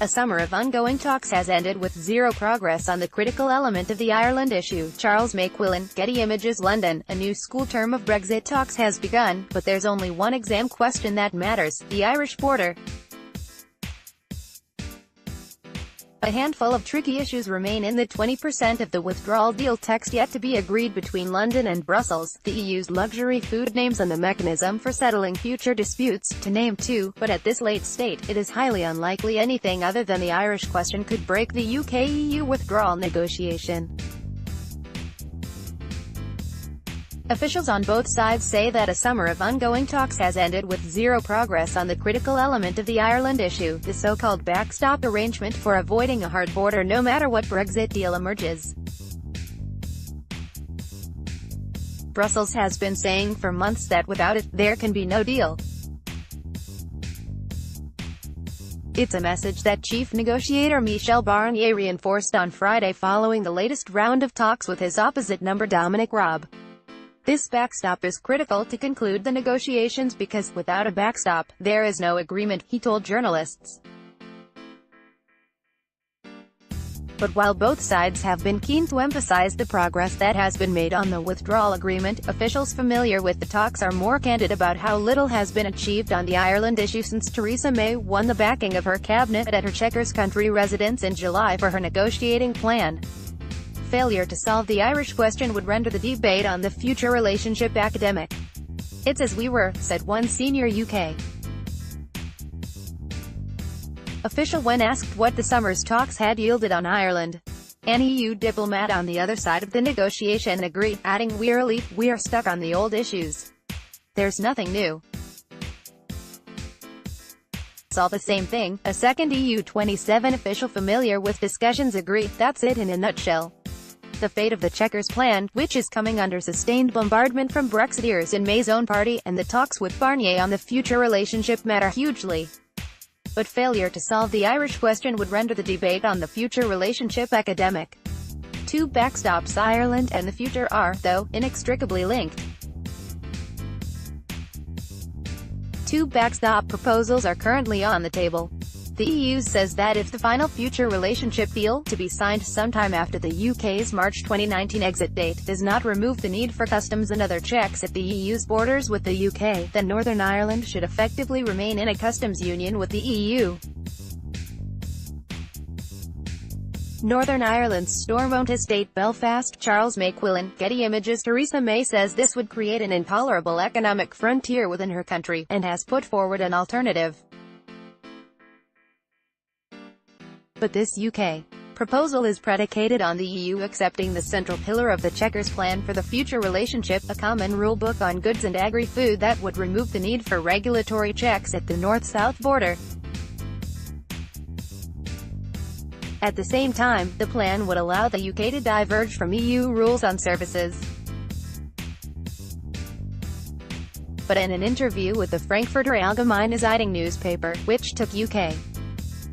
A summer of ongoing talks has ended with zero progress on the critical element of the Ireland issue. Charles McQuillan, Getty Images London. A new school term of Brexit talks has begun, but there's only one exam question that matters: the Irish border. A handful of tricky issues remain in the 20% of the withdrawal deal text yet to be agreed between London and Brussels: the EU's luxury food names and the mechanism for settling future disputes, to name two. But at this late state, it is highly unlikely anything other than the Irish question could break the UK-EU withdrawal negotiation. Officials on both sides say that a summer of ongoing talks has ended with zero progress on the critical element of the Ireland issue, the so-called backstop arrangement for avoiding a hard border no matter what Brexit deal emerges. Brussels has been saying for months that without it, there can be no deal. It's a message that chief negotiator Michel Barnier reinforced on Friday following the latest round of talks with his opposite number Dominic Raab. This backstop is critical to conclude the negotiations because, without a backstop, there is no agreement, he told journalists. But while both sides have been keen to emphasize the progress that has been made on the withdrawal agreement, officials familiar with the talks are more candid about how little has been achieved on the Ireland issue since Theresa May won the backing of her cabinet at her Chequers country residence in July for her negotiating plan. Failure to solve the Irish question would render the debate on the future relationship academic. "It's as we were," said one senior UK official when asked what the summer's talks had yielded on Ireland. An EU diplomat on the other side of the negotiation agreed, adding, "Wearily, we are stuck on the old issues. There's nothing new. It's all the same thing." A second EU 27 official familiar with discussions agreed, "That's it in a nutshell." The fate of the Chequers plan, which is coming under sustained bombardment from Brexiteers in May's own party, and the talks with Barnier on the future relationship matter hugely. But failure to solve the Irish question would render the debate on the future relationship academic. Two backstops: Ireland and the future are, though, inextricably linked. Two backstop proposals are currently on the table. The EU says that if the final future relationship deal, to be signed sometime after the UK's March 2019 exit date, does not remove the need for customs and other checks at the EU's borders with the UK, then Northern Ireland should effectively remain in a customs union with the EU. Northern Ireland's Stormont estate, Belfast. Charles McQuillan, Getty Images. Theresa May says this would create an intolerable economic frontier within her country, and has put forward an alternative. But this UK proposal is predicated on the EU accepting the central pillar of the Chequers plan for the future relationship, a common rule book on goods and agri-food that would remove the need for regulatory checks at the north-south border. At the same time, the plan would allow the UK to diverge from EU rules on services. But in an interview with the Frankfurter Allgemeine Zeitung newspaper, which took UK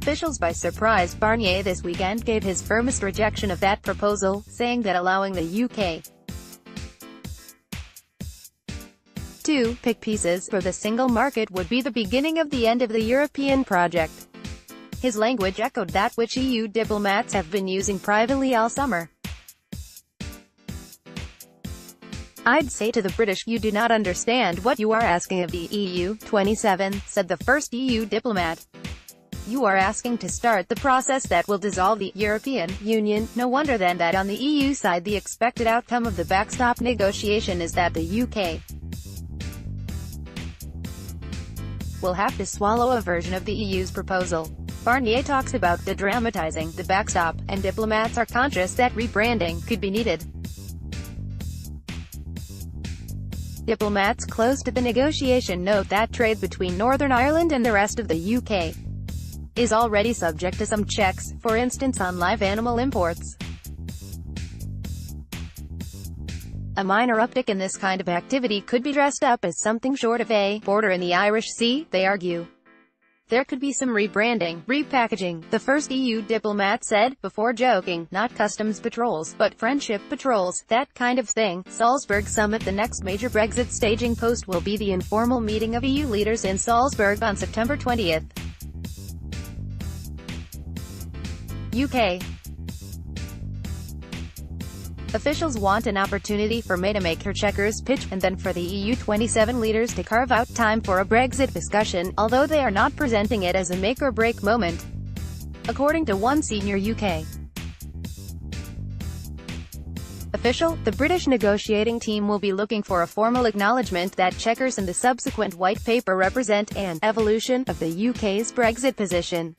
officials by surprise, Barnier this weekend gave his firmest rejection of that proposal, saying that allowing the UK to pick pieces for the single market would be the beginning of the end of the European project. His language echoed that which EU diplomats have been using privately all summer. "I'd say to the British, you do not understand what you are asking of the EU 27, said the first EU diplomat. "You are asking to start the process that will dissolve the European Union. No wonder then that on the EU side the expected outcome of the backstop negotiation is that the UK will have to swallow a version of the EU's proposal." Barnier talks about de-dramatizing the backstop, and diplomats are conscious that rebranding could be needed. Diplomats close to the negotiation note that trade between Northern Ireland and the rest of the UK is already subject to some checks, for instance on live animal imports. A minor uptick in this kind of activity could be dressed up as something short of a border in the Irish Sea, they argue. There could be some rebranding, repackaging, the first EU diplomat said, before joking, not customs patrols, but friendship patrols, that kind of thing. Salzburg summit. The next major Brexit staging post will be the informal meeting of EU leaders in Salzburg on September 20th. UK. Officials want an opportunity for May to make her checkers pitch, and then for the EU 27 leaders to carve out time for a Brexit discussion, although they are not presenting it as a make-or-break moment, according to one senior UK official. The British negotiating team will be looking for a formal acknowledgement that checkers and the subsequent white paper represent an evolution of the UK's Brexit position.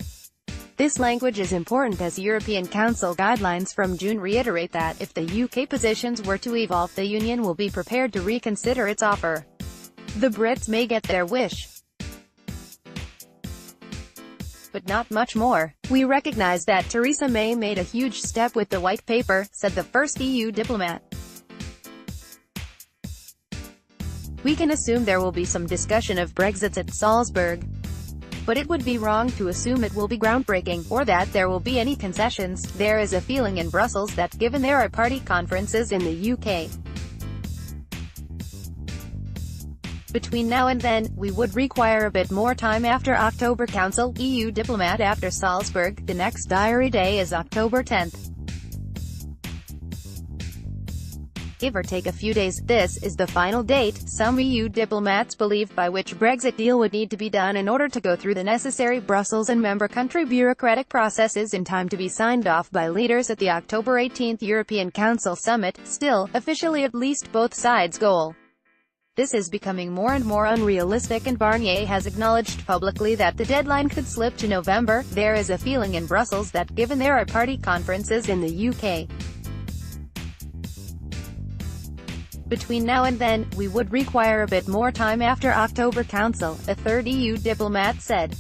This language is important as European Council guidelines from June reiterate that, if the UK positions were to evolve, the Union will be prepared to reconsider its offer. The Brits may get their wish, but not much more. "We recognise that Theresa May made a huge step with the white paper," said the first EU diplomat. "We can assume there will be some discussion of Brexit at Salzburg. But it would be wrong to assume it will be groundbreaking, or that there will be any concessions. There is a feeling in Brussels that, given there are party conferences in the UK between now and then, we would require a bit more time after October." Council EU diplomat after Salzburg. The next diary day is October 10th. Give or take a few days, this is the final date, some EU diplomats believe, by which Brexit deal would need to be done in order to go through the necessary Brussels and member country bureaucratic processes in time to be signed off by leaders at the October 18th European Council summit. Still, officially at least both sides' goal. This is becoming more and more unrealistic, and Barnier has acknowledged publicly that the deadline could slip to November. There is a feeling in Brussels that, given there are party conferences in the UK between now and then, we would require a bit more time after October. Council, a third EU diplomat said.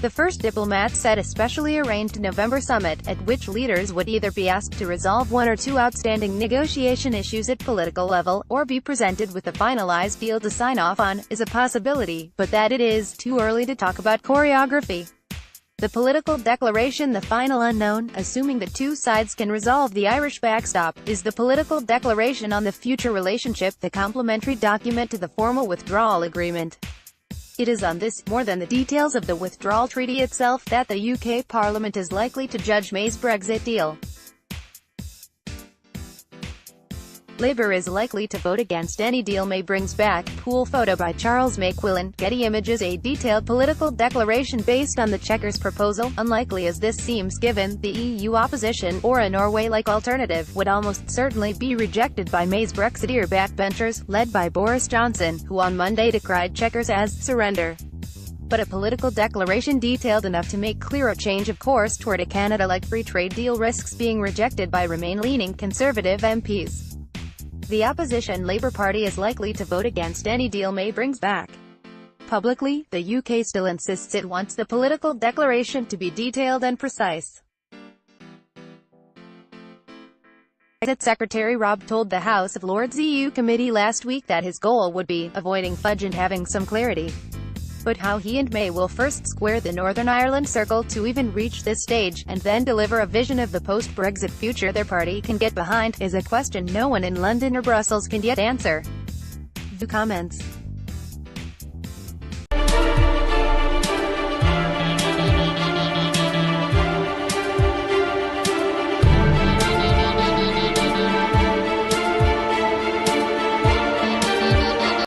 The first diplomat said a specially arranged November summit, at which leaders would either be asked to resolve one or two outstanding negotiation issues at political level, or be presented with a finalized deal to sign off on, is a possibility, but that it is too early to talk about choreography. The political declaration, the final unknown, assuming the two sides can resolve the Irish backstop, is the political declaration on the future relationship, the complementary document to the formal withdrawal agreement. It is on this, more than the details of the withdrawal treaty itself, that the UK Parliament is likely to judge May's Brexit deal. Labour is likely to vote against any deal May brings back. Pool photo by Charles McQuillan. Getty Images. A detailed political declaration based on the Chequers proposal, unlikely as this seems given the EU opposition, or a Norway-like alternative, would almost certainly be rejected by May's Brexiteer backbenchers, led by Boris Johnson, who on Monday decried Chequers as surrender. But a political declaration detailed enough to make clear a change of course toward a Canada-like free trade deal risks being rejected by Remain-leaning Conservative MPs. The opposition Labour Party is likely to vote against any deal May brings back. Publicly, the UK still insists it wants the political declaration to be detailed and precise. Brexit Secretary Rob told the House of Lords EU committee last week that his goal would be avoiding fudge and having some clarity. But how he and May will first square the Northern Ireland circle to even reach this stage, and then deliver a vision of the post-Brexit future their party can get behind, is a question no one in London or Brussels can yet answer. View comments.